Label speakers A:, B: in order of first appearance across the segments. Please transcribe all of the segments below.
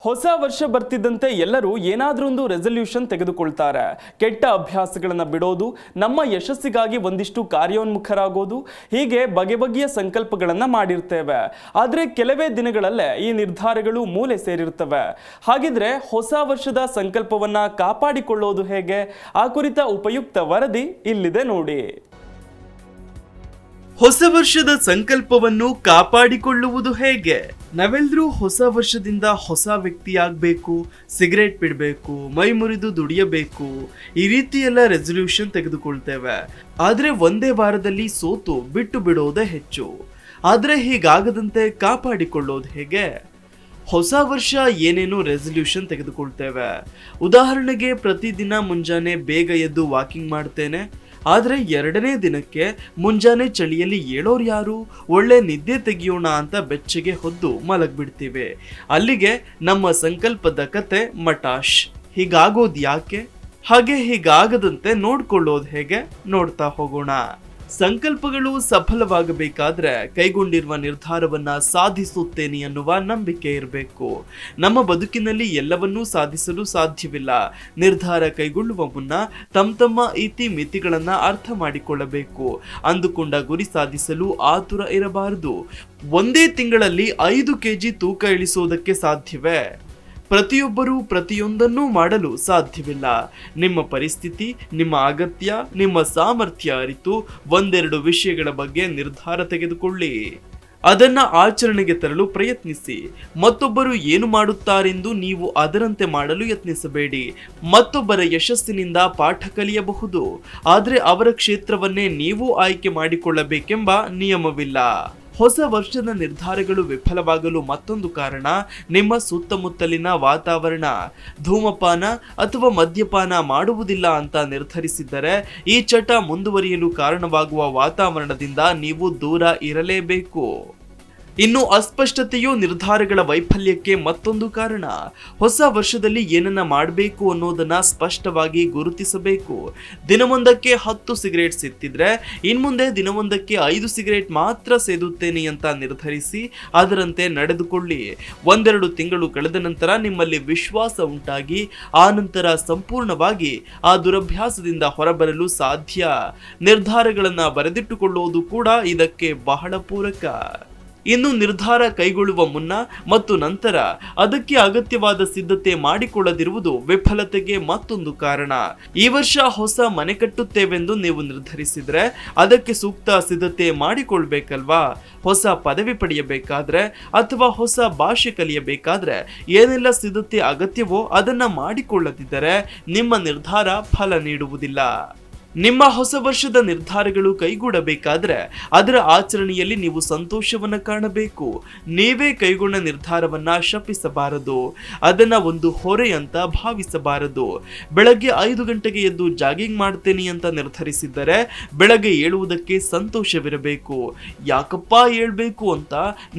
A: ಹೊಸ ವರ್ಷ ಬರ್ತಿದ್ದಂತೆ ಎಲ್ಲರೂ ಏನಾದ್ರೊಂದು ರೆಸಲ್ಯೂಷನ್ ತೆಗೆದುಕೊಳ್ತಾರೆ. ಕೆಟ್ಟ ಅಭ್ಯಾಸಗಳನ್ನು ಬಿಡೋದು, ನಮ್ಮ ಯಶಸ್ಸಿಗಾಗಿ ಒಂದಿಷ್ಟು ಕಾರ್ಯೋನ್ಮುಖರಾಗೋದು, ಹೀಗೆ ಬಗೆ ಬಗೆಯ ಸಂಕಲ್ಪಗಳನ್ನು ಮಾಡಿರ್ತೇವೆ. ಆದರೆ ಕೆಲವೇ ದಿನಗಳಲ್ಲೇ ಈ ನಿರ್ಧಾರಗಳು ಮೂಲೆ ಸೇರಿರ್ತವೆ. ಹಾಗಿದ್ರೆ ಹೊಸ ವರ್ಷದ ಸಂಕಲ್ಪವನ್ನ ಕಾಪಾಡಿಕೊಳ್ಳೋದು ಹೇಗೆ? ಆ ಕುರಿತ ಉಪಯುಕ್ತ ವರದಿ ಇಲ್ಲಿದೆ ನೋಡಿ.
B: ಹೊಸ ವರ್ಷದ ಸಂಕಲ್ಪವನ್ನು ಕಾಪಾಡಿಕೊಳ್ಳುವುದು ಹೇಗೆ? ನಾವೆಲ್ಲರೂ ಹೊಸ ವರ್ಷದಿಂದ ಹೊಸ ವ್ಯಕ್ತಿಯಾಗಬೇಕು, ಸಿಗರೇಟ್ ಬಿಡಬೇಕು, ಮೈ ಮುರಿದು ದುಡಿಯಬೇಕು, ಈ ರೀತಿ ಎಲ್ಲ ರೆಸಲ್ಯೂಷನ್ ತೆಗೆದುಕೊಳ್ತೇವೆ. ಆದರೆ ಒಂದೇ ವಾರದಲ್ಲಿ ಸೋತು ಬಿಟ್ಟು ಬಿಡೋದೇ ಹೆಚ್ಚು. ಆದರೆ ಹೀಗಾಗದಂತೆ ಕಾಪಾಡಿಕೊಳ್ಳೋದು ಹೇಗೆ? ಹೊಸ ವರ್ಷ ಏನೇನು ರೆಸಲ್ಯೂಷನ್ ತೆಗೆದುಕೊಳ್ತೇವೆ. ಉದಾಹರಣೆಗೆ ಪ್ರತಿದಿನ ಮುಂಜಾನೆ ಬೇಗ ಎದ್ದು ವಾಕಿಂಗ್ ಮಾಡ್ತೇನೆ. ಆದರೆ ಎರಡನೇ ದಿನಕ್ಕೆ ಮುಂಜಾನೆ ಚಳಿಯಲ್ಲಿ ಏಳೋರು ಯಾರು, ಒಳ್ಳೆ ನಿದ್ದೆ ತೆಗಿಯೋಣ ಅಂತ ಬೆಚ್ಚಗೆ ಹೊದ್ದು ಮಲಗ್ಬಿಡ್ತೀವಿ. ಅಲ್ಲಿಗೆ ನಮ್ಮ ಸಂಕಲ್ಪದ ಕತೆ ಮಟಾಶ್. ಹೀಗಾಗೋದು ಯಾಕೆ? ಹಾಗೆ ಹೀಗಾಗದಂತೆ ನೋಡ್ಕೊಳ್ಳೋದು ಹೇಗೆ? ನೋಡ್ತಾ ಹೋಗೋಣ. ಸಂಕಲ್ಪಗಳು ಸಫಲವಾಗಬೇಕಾದ್ರೆ ಕೈಗೊಂಡಿರುವ ನಿರ್ಧಾರವನ್ನ ಸಾಧಿಸುತ್ತೇನೆ ಅನ್ನುವ ನಂಬಿಕೆ ಇರಬೇಕು. ನಮ್ಮ ಬದುಕಿನಲ್ಲಿ ಎಲ್ಲವನ್ನೂ ಸಾಧಿಸಲು ಸಾಧ್ಯವಿಲ್ಲ. ನಿರ್ಧಾರ ಕೈಗೊಳ್ಳುವ ಮುನ್ನ ತಮ್ಮ ಇತಿ ಮಿತಿಗಳನ್ನ ಅರ್ಥ ಮಾಡಿಕೊಳ್ಳಬೇಕು. ಅಂದುಕೊಂಡ ಗುರಿ ಸಾಧಿಸಲು ಆತುರ ಇರಬಾರದು. ಒಂದೇ ತಿಂಗಳಲ್ಲಿ 5 kg ತೂಕ ಇಳಿಸೋದಕ್ಕೆ ಸಾಧ್ಯವೇ? ಪ್ರತಿಯೊಬ್ಬರೂ ಪ್ರತಿಯೊಂದನ್ನೂ ಮಾಡಲು ಸಾಧ್ಯವಿಲ್ಲ. ನಿಮ್ಮ ಪರಿಸ್ಥಿತಿ, ನಿಮ್ಮ ಅಗತ್ಯ, ನಿಮ್ಮ ಸಾಮರ್ಥ್ಯ ಅರಿತು ಒಂದೆರಡು ವಿಷಯಗಳ ಬಗ್ಗೆ ನಿರ್ಧಾರ ತೆಗೆದುಕೊಳ್ಳಿ. ಅದನ್ನ ಆಚರಣೆಗೆ ತರಲು ಪ್ರಯತ್ನಿಸಿ. ಮತ್ತೊಬ್ಬರು ಏನು ಮಾಡುತ್ತಾರೆಂದು ನೀವು ಅದರಂತೆ ಮಾಡಲು ಯತ್ನಿಸಬೇಡಿ. ಮತ್ತೊಬ್ಬರ ಯಶಸ್ಸಿನಿಂದ ಪಾಠ ಕಲಿಯಬಹುದು, ಆದರೆ ಅವರ ಕ್ಷೇತ್ರವನ್ನೇ ನೀವು ಆಯ್ಕೆ ಮಾಡಿಕೊಳ್ಳಬೇಕೆಂಬ ನಿಯಮವಿಲ್ಲ. ಹೊಸ ವರ್ಷದ ನಿರ್ಧಾರಗಳು ವಿಫಲವಾಗಲು ಮತ್ತೊಂದು ಕಾರಣ ನಿಮ್ಮ ಸುತ್ತಮುತ್ತಲಿನ ವಾತಾವರಣ. ಧೂಮಪಾನ ಅಥವಾ ಮದ್ಯಪಾನ ಮಾಡುವುದಿಲ್ಲ ಅಂತ ನಿರ್ಧರಿಸಿದ್ದರೆ ಈ ಚಟ ಮುಂದುವರಿಯಲು ಕಾರಣವಾಗುವ ವಾತಾವರಣದಿಂದ ನೀವು ದೂರ ಇರಲೇಬೇಕು. ಇನ್ನು ಅಸ್ಪಷ್ಟತೆಯು ನಿರ್ಧಾರಗಳ ವೈಫಲ್ಯಕ್ಕೆ ಮತ್ತೊಂದು ಕಾರಣ. ಹೊಸ ವರ್ಷದಲ್ಲಿ ಏನನ್ನ ಮಾಡಬೇಕು ಅನ್ನೋದನ್ನ ಸ್ಪಷ್ಟವಾಗಿ ಗುರುತಿಸಬೇಕು. ದಿನವೊಂದಕ್ಕೆ 10 ಸಿಗರೇಟ್ ಸೇದ್ತಿದ್ರೆ ಇನ್ಮುಂದೆ ದಿನವೊಂದಕ್ಕೆ 5 ಸಿಗರೇಟ್ ಮಾತ್ರ ಸೇದುತ್ತೇನೆ ಅಂತ ನಿರ್ಧರಿಸಿ ಅದರಂತೆ ನಡೆದುಕೊಳ್ಳಿ. 1-2 ತಿಂಗಳು ಕಳೆದ ನಂತರ ನಿಮ್ಮಲ್ಲಿ ವಿಶ್ವಾಸ ಉಂಟಾಗಿ ಆ ನಂತರ ಸಂಪೂರ್ಣವಾಗಿ ಆ ದುರಭ್ಯಾಸದಿಂದ ಹೊರಬರಲು ಸಾಧ್ಯ. ನಿರ್ಧಾರಗಳನ್ನ ಬರೆದಿಟ್ಟುಕೊಳ್ಳುವುದು ಕೂಡ ಇದಕ್ಕೆ ಬಹಳ ಪೂರಕ. ಇನ್ನು ನಿರ್ಧಾರ ಕೈಗೊಳ್ಳುವ ಮುನ್ನ ಮತ್ತು ನಂತರ ಅದಕ್ಕೆ ಅಗತ್ಯವಾದ ಸಿದ್ಧತೆ ಮಾಡಿಕೊಳ್ಳದಿರುವುದು ವಿಫಲತೆಗೆ ಮತ್ತೊಂದು ಕಾರಣ. ಈ ವರ್ಷ ಹೊಸ ಮನೆ ಕಟ್ಟುತ್ತೇವೆಂದು ನೀವು ನಿರ್ಧರಿಸಿದ್ರೆ ಅದಕ್ಕೆ ಸೂಕ್ತ ಸಿದ್ಧತೆ ಮಾಡಿಕೊಳ್ಬೇಕಲ್ವಾ? ಹೊಸ ಪದವಿ ಪಡೆಯಬೇಕಾದ್ರೆ ಅಥವಾ ಹೊಸ ಭಾಷೆ ಕಲಿಯಬೇಕಾದ್ರೆ ಏನೆಲ್ಲ ಸಿದ್ಧತೆ ಅಗತ್ಯವೋ ಅದನ್ನ ಮಾಡಿಕೊಳ್ಳದಿದ್ದರೆ ನಿಮ್ಮ ನಿರ್ಧಾರ ಫಲ ನೀಡುವುದಿಲ್ಲ. ನಿಮ್ಮ ಹೊಸ ವರ್ಷದ ನಿರ್ಧಾರಗಳು ಕೈಗೂಡಬೇಕಾದ್ರೆ ಅದರ ಆಚರಣೆಯಲ್ಲಿ ನೀವು ಸಂತೋಷವನ್ನ ಕಾಣಬೇಕು. ನೀವೇ ಕೈಗೊಂಡ ನಿರ್ಧಾರವನ್ನ ಶಪಿಸಬಾರದು, ಅದನ್ನ ಒಂದು ಹೊರೆ ಅಂತ ಭಾವಿಸಬಾರದು. ಬೆಳಗ್ಗೆ 5 ಗಂಟೆಗೆ ಎದ್ದು ಜಾಗಿಂಗ್ ಮಾಡ್ತೇನೆ ಅಂತ ನಿರ್ಧರಿಸಿದ್ದರೆ ಬೆಳಗ್ಗೆ ಏಳುವುದಕ್ಕೆ ಸಂತೋಷವಿರಬೇಕು. ಯಾಕಪ್ಪ ಏಳ್ಬೇಕು ಅಂತ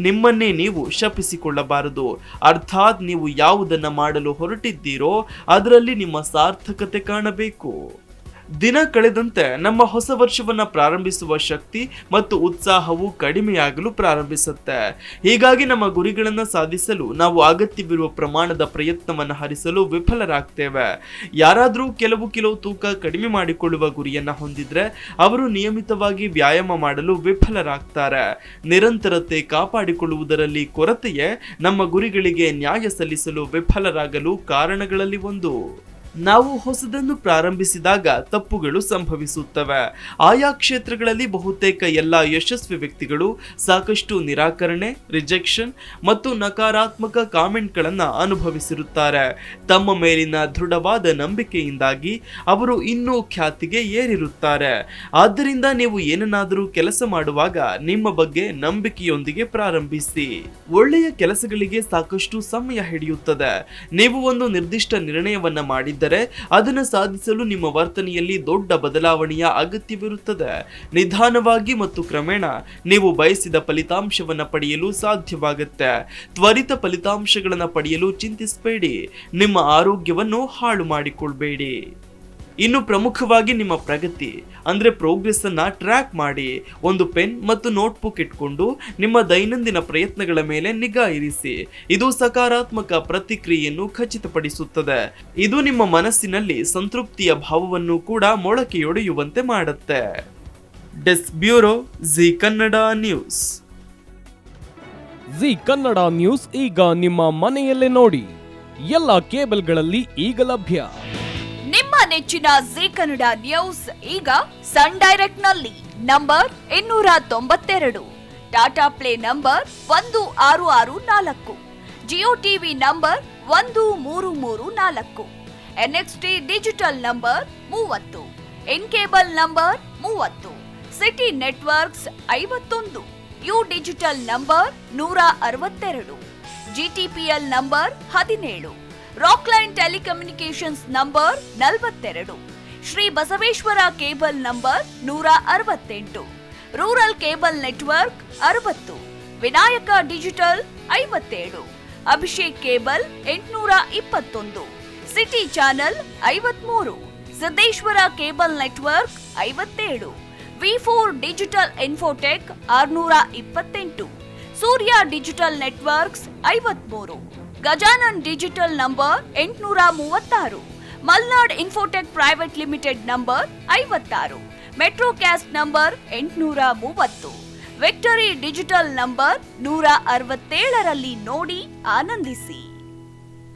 B: ನಿಮ್ಮನ್ನೇ ನೀವು ಶಪಿಸಿಕೊಳ್ಳಬಾರದು. ಅರ್ಥಾತ್ ನೀವು ಯಾವುದನ್ನ ಮಾಡಲು ಹೊರಟಿದ್ದೀರೋ ಅದರಲ್ಲಿ ನಿಮ್ಮ ಸಾರ್ಥಕತೆ ಕಾಣಬೇಕು. ದಿನ ಕಳೆದಂತೆ ನಮ್ಮ ಹೊಸ ವರ್ಷವನ್ನ ಪ್ರಾರಂಭಿಸುವ ಶಕ್ತಿ ಮತ್ತು ಉತ್ಸಾಹವು ಕಡಿಮೆಯಾಗಲು ಪ್ರಾರಂಭಿಸುತ್ತೆ. ಹೀಗಾಗಿ ನಮ್ಮ ಗುರಿಗಳನ್ನು ಸಾಧಿಸಲು ನಾವು ಅಗತ್ಯವಿರುವ ಪ್ರಮಾಣದ ಪ್ರಯತ್ನವನ್ನು ಹರಿಸಲು ವಿಫಲರಾಗ್ತೇವೆ. ಯಾರಾದರೂ ಕೆಲವು ಕಿಲೋ ತೂಕ ಕಡಿಮೆ ಮಾಡಿಕೊಳ್ಳುವ ಗುರಿಯನ್ನ ಹೊಂದಿದ್ರೆ ಅವರು ನಿಯಮಿತವಾಗಿ ವ್ಯಾಯಾಮ ಮಾಡಲು ವಿಫಲರಾಗ್ತಾರೆ. ನಿರಂತರತೆ ಕಾಪಾಡಿಕೊಳ್ಳುವುದರಲ್ಲಿ ಕೊರತೆಯೇ ನಮ್ಮ ಗುರಿಗಳಿಗೆ ನ್ಯಾಯ ಸಲ್ಲಿಸಲು ವಿಫಲರಾಗಲು ಕಾರಣಗಳಲ್ಲಿ ಒಂದು. ನಾವು ಹೊಸದನ್ನು ಪ್ರಾರಂಭಿಸಿದಾಗ ತಪ್ಪುಗಳು ಸಂಭವಿಸುತ್ತವೆ. ಆಯಾ ಕ್ಷೇತ್ರಗಳಲ್ಲಿ ಬಹುತೇಕ ಎಲ್ಲ ಯಶಸ್ವಿ ವ್ಯಕ್ತಿಗಳು ಸಾಕಷ್ಟು ನಿರಾಕರಣೆ, ರಿಜೆಕ್ಷನ್ ಮತ್ತು ನಕಾರಾತ್ಮಕ ಕಾಮೆಂಟ್ಗಳನ್ನು ಅನುಭವಿಸಿರುತ್ತಾರೆ. ತಮ್ಮ ಮೇಲಿನ ದೃಢವಾದ ನಂಬಿಕೆಯಿಂದಾಗಿ ಅವರು ಇನ್ನೂ ಖ್ಯಾತಿಗೆ ಏರಿರುತ್ತಾರೆ. ಆದ್ದರಿಂದ ನೀವು ಏನನ್ನಾದರೂ ಕೆಲಸ ಮಾಡುವಾಗ ನಿಮ್ಮ ಬಗ್ಗೆ ನಂಬಿಕೆಯೊಂದಿಗೆ ಪ್ರಾರಂಭಿಸಿ. ಒಳ್ಳೆಯ ಕೆಲಸಗಳಿಗೆ ಸಾಕಷ್ಟು ಸಮಯ ಹಿಡಿಯುತ್ತದೆ. ನೀವು ಒಂದು ನಿರ್ದಿಷ್ಟ ನಿರ್ಣಯವನ್ನ ಮಾಡಿದ್ದರೆ ಅದನ್ನು ಸಾಧಿಸಲು ನಿಮ್ಮ ವರ್ತನೆಯಲ್ಲಿ ದೊಡ್ಡ ಬದಲಾವಣೆಯ ಅಗತ್ಯವಿರುತ್ತದೆ. ನಿಧಾನವಾಗಿ ಮತ್ತು ಕ್ರಮೇಣ ನೀವು ಬಯಸಿದ ಫಲಿತಾಂಶವನ್ನು ಪಡೆಯಲು ಸಾಧ್ಯವಾಗುತ್ತೆ. ತ್ವರಿತ ಫಲಿತಾಂಶಗಳನ್ನು ಪಡೆಯಲು ಚಿಂತಿಸಬೇಡಿ. ನಿಮ್ಮ ಆರೋಗ್ಯವನ್ನು ಹಾಳು ಮಾಡಿಕೊಳ್ಳಬೇಡಿ. ಇನ್ನು ಪ್ರಮುಖವಾಗಿ ನಿಮ್ಮ ಪ್ರಗತಿ ಅಂದ್ರೆ ಪ್ರೋಗ್ರೆಸ್ ಅನ್ನ ಟ್ರ್ಯಾಕ್ ಮಾಡಿ ಒಂದು ಪೆನ್ ಮತ್ತು ನೋಟ್ಬುಕ್ ಇಟ್ಕೊಂಡು ನಿಮ್ಮ ದೈನಂದಿನ ಪ್ರಯತ್ನಗಳ ಮೇಲೆ ನಿಗಾ ಇರಿಸಿ. ಇದು ಸಕಾರಾತ್ಮಕ ಪ್ರತಿಕ್ರಿಯೆಯನ್ನು ಖಚಿತಪಡಿಸುತ್ತದೆ. ಇದು ನಿಮ್ಮ ಮನಸ್ಸಿನಲ್ಲಿ ಸಂತೃಪ್ತಿಯ ಭಾವವನ್ನು ಕೂಡ ಮೊಳಕೆಯೊಡೆಯುವಂತೆ ಮಾಡುತ್ತೆ. Desk bureau G Kannada news.
C: G Kannada news ಈಗ ನಿಮ್ಮ ಮನೆಯಲ್ಲೇ ನೋಡಿ. ಎಲ್ಲ ಕೇಬಲ್ಗಳಲ್ಲಿ ಈಗ ಲಭ್ಯ.
D: ನಿಮ್ಮ ನೆಚ್ಚಿನ ಜಿ ಕನ್ನಡ ನ್ಯೂಸ್ ಈಗ ಸನ್ ಡೈರೆಕ್ಟ್ ನಲ್ಲಿ number 292, Tata Play number 1664, Jio TV number 1334, N X T digital number 30, in cable number 30, city networks 51, U digital number 162, G T P L number 17, Rockline telecommunications number 42, Shri Basaveshwara cable number 168, rural cable network 60, Vinayaka digital 57, Abhishek cable 821, city channel 53, Siddeshwara cable network 57, ವಿ4 digital infotech 628, Surya digital networks 53, Gajanan digital number 836, Malnad infotech private limited number 56, Metrocast number 830, Victory digital number 167ರಲ್ಲಿ ನೋಡಿ ಆನಂದಿಸಿ.